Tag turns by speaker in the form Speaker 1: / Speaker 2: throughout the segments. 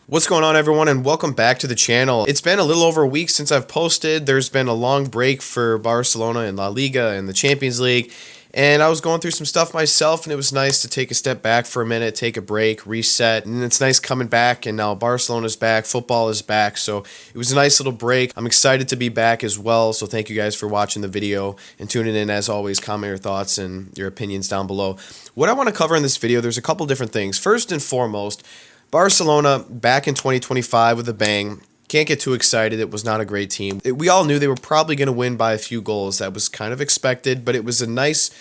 Speaker 1: What's going on, everyone, and welcome back to the channel. It's been a little over a week since I've posted. There's been a long break for Barcelona and La Liga and the Champions League, and I was going through some stuff myself, and it was nice to take a step back for a minute, take a break, reset, and it's nice coming back, and now Barcelona's back, football is back, so it was a nice little break. I'm excited to be back as well, so thank you guys for watching the video and tuning in. As always, comment your thoughts and your opinions down below. What I want to cover in this video, there's a couple different things. First and foremost, Barcelona back in 2025 with a bang. Can't get too excited. It was not a great team. We all knew they were probably going to win by a few goals. That was kind of expected, but it was a nice,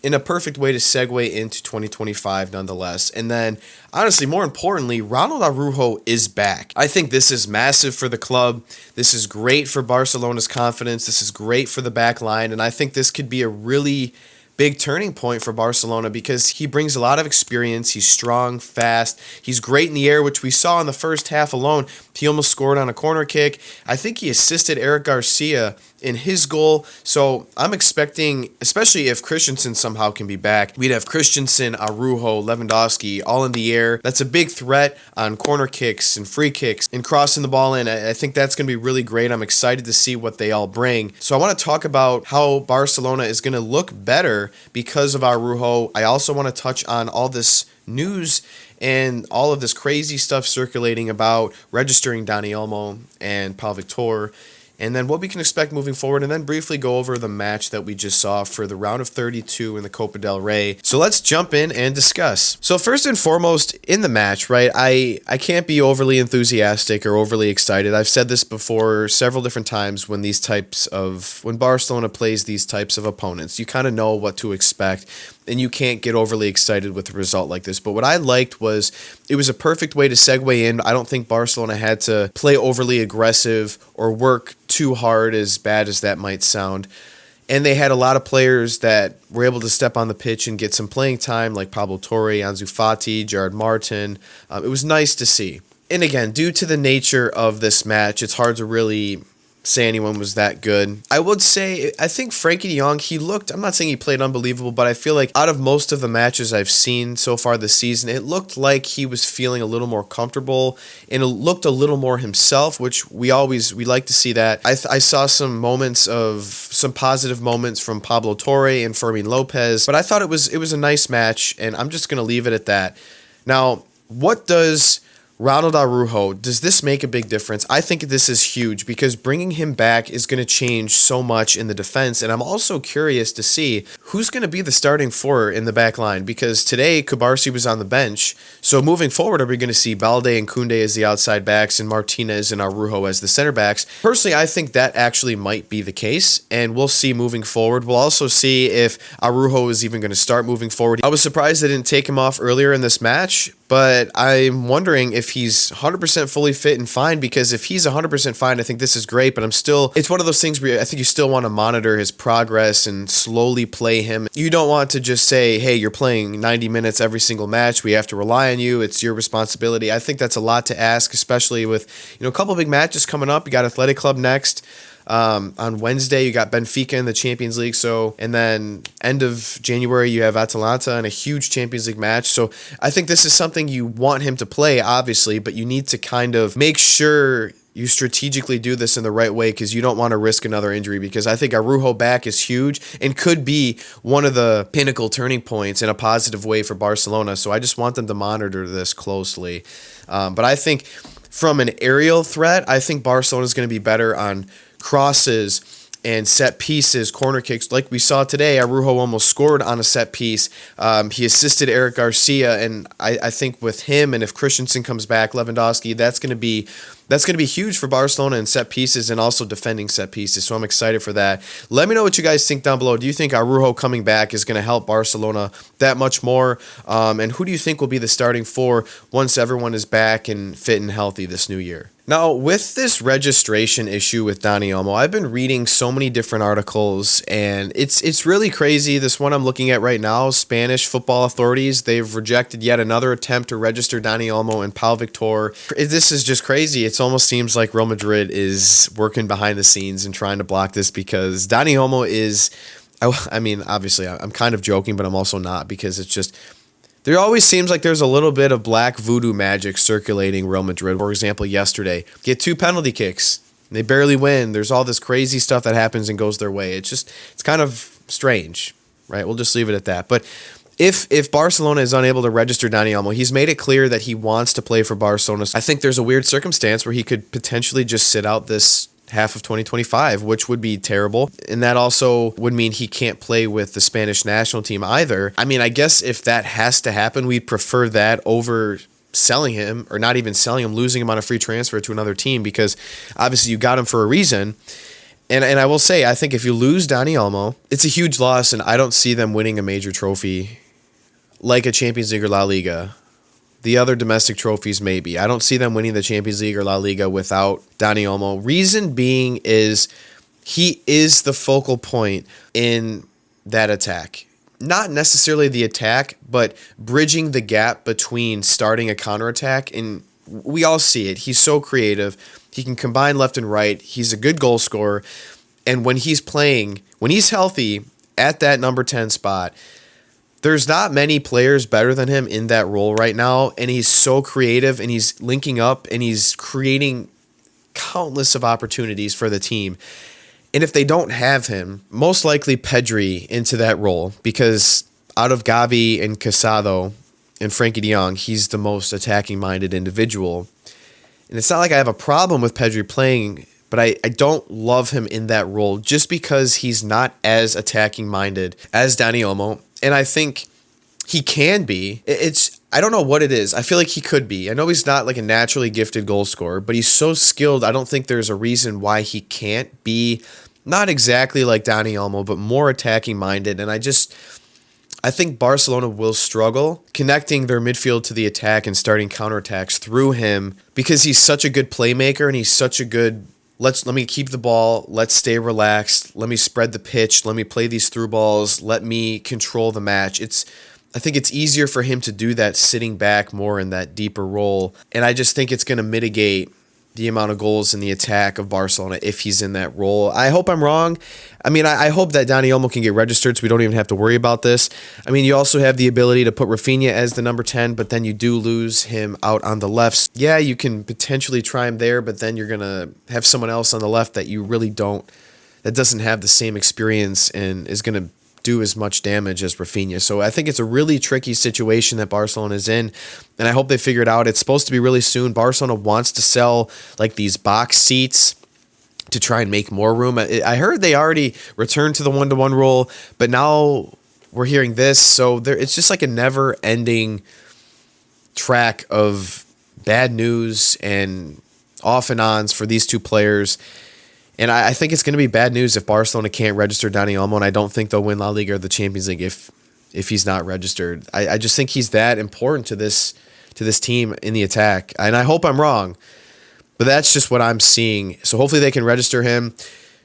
Speaker 1: in a perfect way to segue into 2025 nonetheless. And then, honestly, more importantly, Ronald Araujo is back. I think this is massive for the club. This is great for Barcelona's confidence. This is great for the back line, and I think this could be a really big turning point for Barcelona because he brings a lot of experience. He's strong, fast. He's great in the air, which we saw in the first half alone. He almost scored on a corner kick. I think he assisted Eric Garcia in his goal. So I'm expecting, especially if Christensen somehow can be back, we'd have Christensen, Araujo, Lewandowski all in the air. That's a big threat on corner kicks and free kicks and crossing the ball in. I think that's going to be really great. I'm excited to see what they all bring. So I want to talk about how Barcelona is going to look better because of Araujo. I also want to touch on all this news and all of this crazy stuff circulating about registering Dani Olmo and Pau Victor, and then what we can expect moving forward, and then briefly go over the match that we just saw for the round of 32 in the Copa del Rey. So let's jump in and discuss. So first and foremost, in the match, right, I can't be overly enthusiastic or overly excited. I've said this before several different times when when Barcelona plays these types of opponents. You kind of know what to expect, and you can't get overly excited with a result like this. But what I liked was it was a perfect way to segue in. I don't think Barcelona had to play overly aggressive or work too hard, as bad as that might sound. And they had a lot of players that were able to step on the pitch and get some playing time, like Pablo Torre, Ansu Fati, Gerard Martin. It was nice to see. And again, due to the nature of this match, it's hard to really say anyone was that good. I would say, I think Frankie de Jong, I'm not saying he played unbelievable, but I feel like out of most of the matches I've seen so far this season, it looked like he was feeling a little more comfortable and it looked a little more himself, which we like to see that. I saw some positive moments from Pablo Torre and Fermin Lopez, but I thought it was a nice match, and I'm just going to leave it at that. Now, what does Ronald Araujo, does this make a big difference? I think this is huge because bringing him back is going to change so much in the defense, and I'm also curious to see who's going to be the starting four in the back line, because today Kubarsi was on the bench, so moving forward, are we going to see Balde and Koundé as the outside backs and Martinez and Araujo as the center backs? Personally, I think that actually might be the case, and we'll see moving forward. We'll also see if Araujo is even going to start moving forward. I was surprised they didn't take him off earlier in this match, but I'm wondering if he's 100% fully fit and fine, because if he's 100% fine, I think this is great, but it's one of those things where I think you still want to monitor his progress and slowly play him. You don't want to just say, hey, you're playing 90 minutes every single match, we have to rely on you, it's your responsibility. I think that's a lot to ask, especially with a couple big matches coming up. You got Athletic Club next. On Wednesday, you got Benfica in the Champions League. And then end of January, you have Atalanta in a huge Champions League match. So I think this is something you want him to play, obviously, but you need to kind of make sure you strategically do this in the right way, because you don't want to risk another injury, because I think Araujo back is huge and could be one of the pinnacle turning points in a positive way for Barcelona. So I just want them to monitor this closely. But I think from an aerial threat, I think Barcelona is going to be better on crosses and set pieces, corner kicks. Like we saw today, Araujo almost scored on a set piece. He assisted Eric Garcia, and I think with him, and if Christensen comes back, Lewandowski, that's going to be huge for Barcelona in set pieces and also defending set pieces. So I'm excited for that. Let me know what you guys think down below. Do you think Araujo coming back is going to help Barcelona that much more? And who do you think will be the starting four once everyone is back and fit and healthy this new year? Now, with this registration issue with Dani Olmo, I've been reading so many different articles, and it's really crazy. This one I'm looking at right now, Spanish football authorities, they've rejected yet another attempt to register Dani Olmo and Pau Victor. This is just crazy. It almost seems like Real Madrid is working behind the scenes and trying to block this, because Dani Olmo is, I mean, obviously, I'm kind of joking, but I'm also not, because it's just, There always seems like there's a little bit of black voodoo magic circulating Real Madrid. For example, yesterday, get 2 penalty kicks. They barely win. There's all this crazy stuff that happens and goes their way. It's kind of strange, right? We'll just leave it at that. But if Barcelona is unable to register Dani Olmo, he's made it clear that he wants to play for Barcelona. I think there's a weird circumstance where he could potentially just sit out this half of 2025, which would be terrible. And that also would mean he can't play with the Spanish national team either. I mean, I guess if that has to happen, we'd prefer that over selling him, or not even selling him, losing him on a free transfer to another team, because obviously you got him for a reason. And I will say, I think if you lose Dani Olmo, it's a huge loss, and I don't see them winning a major trophy like a Champions League or La Liga. The other domestic trophies, maybe. I don't see them winning the Champions League or La Liga without Dani Olmo. Reason being is he is the focal point in that attack. Not necessarily the attack, but bridging the gap between starting a counterattack. And we all see it. He's so creative. He can combine left and right. He's a good goal scorer. And when he's playing, when he's healthy at that number 10 spot, there's not many players better than him in that role right now, and he's so creative, and he's linking up, and he's creating countless of opportunities for the team. And if they don't have him, most likely Pedri into that role, because out of Gavi and Casado and Frankie de Jong, he's the most attacking-minded individual. And it's not like I have a problem with Pedri playing, but I don't love him in that role just because he's not as attacking-minded as Dani Olmo. And I think he can be. I don't know what it is. I feel like he could be. I know he's not like a naturally gifted goal scorer, but he's so skilled. I don't think there's a reason why he can't be not exactly like Dani Olmo, but more attacking minded. And I think Barcelona will struggle connecting their midfield to the attack and starting counterattacks through him, because he's such a good playmaker, and he's such a good let me keep the ball, let's stay relaxed, let me spread the pitch, let me play these through balls, let me control the match. I think it's easier for him to do that sitting back more in that deeper role, and I just think it's going to mitigate the amount of goals in the attack of Barcelona if he's in that role. I hope I'm wrong. I mean, I hope that Dani Olmo can get registered so we don't even have to worry about this. I mean, you also have the ability to put Rafinha as the number 10, but then you do lose him out on the left. Yeah, you can potentially try him there, but then you're going to have someone else on the left that you really that doesn't have the same experience and is going to do as much damage as Rafinha. So I think it's a really tricky situation that Barcelona is in, and I hope they figure it out. It's supposed to be really soon. Barcelona wants to sell like these box seats to try and make more room. I heard they already returned to the 1-to-1 rule, but now we're hearing this. So it's just like a never-ending track of bad news and off and ons for these two players. And I think it's going to be bad news if Barcelona can't register Dani Olmo, and I don't think they'll win La Liga or the Champions League if he's not registered. I just think he's that important to this team in the attack, and I hope I'm wrong, but that's just what I'm seeing. So hopefully they can register him.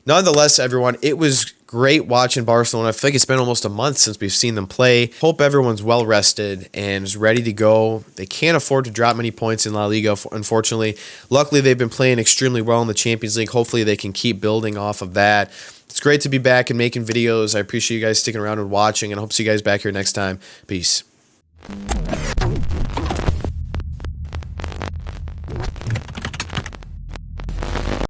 Speaker 1: Nonetheless, everyone, it was great watching Barcelona. I feel like it's been almost a month since we've seen them play. Hope everyone's well rested and is ready to go. They can't afford to drop many points in La Liga, unfortunately. Luckily, they've been playing extremely well in the Champions League. Hopefully, they can keep building off of that. It's great to be back and making videos. I appreciate you guys sticking around and watching, and I hope to see you guys back here next time. Peace.